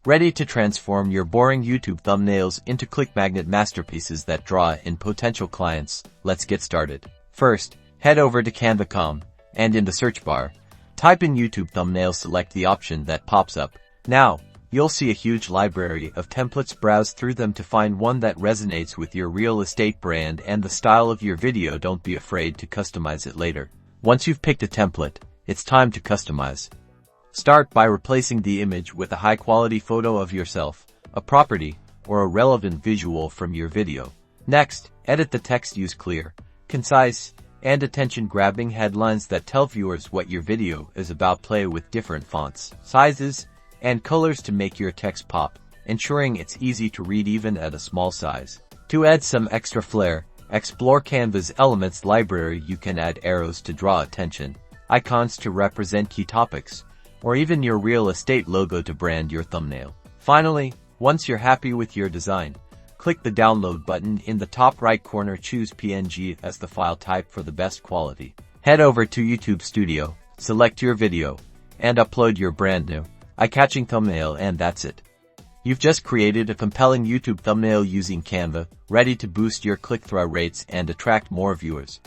Ready to transform your boring YouTube thumbnails into click magnet masterpieces that draw in potential clients? Let's get started. First, head over to Canva.com, and in the search bar, type in YouTube thumbnails. Select the option that pops up. Now, you'll see a huge library of templates. Browse through them to find one that resonates with your real estate brand and the style of your video. Don't be afraid to customize it later. Once you've picked a template, it's time to customize. Start by replacing the image with a high-quality photo of yourself, a property, or a relevant visual from your video. Next, edit the text. Use clear, concise, and attention-grabbing headlines that tell viewers what your video is about. Play with different fonts, sizes, and colors to make your text pop, ensuring it's easy to read even at a small size. To add some extra flair, explore Canva's Elements library. You can add arrows to draw attention, icons to represent key topics, or even your real estate logo to brand your thumbnail. Finally, once you're happy with your design, click the download button in the top right corner. Choose PNG as the file type for the best quality. Head over to YouTube Studio, select your video, and upload your brand new, eye-catching thumbnail, and that's it. You've just created a compelling YouTube thumbnail using Canva, ready to boost your click-through rates and attract more viewers.